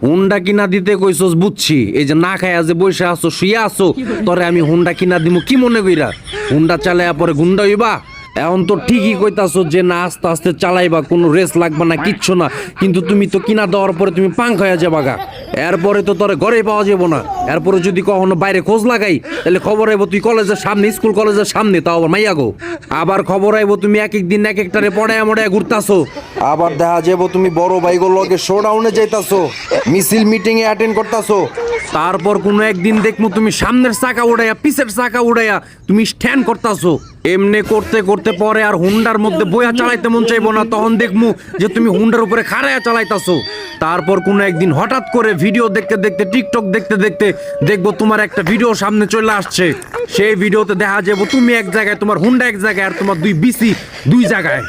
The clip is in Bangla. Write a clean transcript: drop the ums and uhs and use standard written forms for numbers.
হুন্ডা কিনা দিতে কইছস বুঝছি, এই যে না খায়া যে বসে আছো শুয়ে আছো, তোরে আমি হুন্ডা কিনা দিমু কি মনে কইরা? হুন্ডা চালায়া পরে গুন্ডা হইবা? এখন তো ঠিকই কইতাছো যে না আস্তে আস্তে চালাইবা, কোনো রেস লাগবে না, কিচ্ছু না, কিন্তু তুমি তো কিনা দেওয়ার পরে তুমি পাঙ্ক হয়ে যাবা গা। এরপরে তো তোরে ঘরে পাওয়া যাবো না। এরপরে যদি কখনো বাইরে খোঁজ লাগাই তাহলে খবর আইবো তুই কলেজের সামনে, স্কুল কলেজের সামনে, তাও আবার মাইয়া গো। আবার খবর আইবো তুমি এক এক দিন এক একটারে পড়ায় মড়ায় ঘুরতাছো। আবার দেখা যাবো তুমি বড় ভাইগো লগে শোডাউনে যাইতাছো, মিছিল মিটিং এ অ্যাটেন্ড করতাছো। তারপর কোনো একদিন দেখমু তুমি সামনের চাকা উড়াইয়া পিছের চাকা উড়াইয়া তুমি স্ট্যান্ড করতাছো। এমনি করতে করতে পরে আর হুন্ডার মধ্যে বইয়া চালাইতে মন চাইবো না, তখন দেখমু যে তুমি হুন্ডার উপরে খাড়াইয়া চালাইতাছো। তারপর কোনো একদিন হঠাৎ করে ভিডিও দেখতে দেখতে, টিকটক দেখতে দেখতে দেখবো তোমার একটা ভিডিও সামনে চলে আসছে। সেই ভিডিওতে দেখা যাবো তুমি এক জায়গায়, তোমার হুন্ডা এক জায়গায়, আর তোমার দুই বিসি দুই জায়গায়।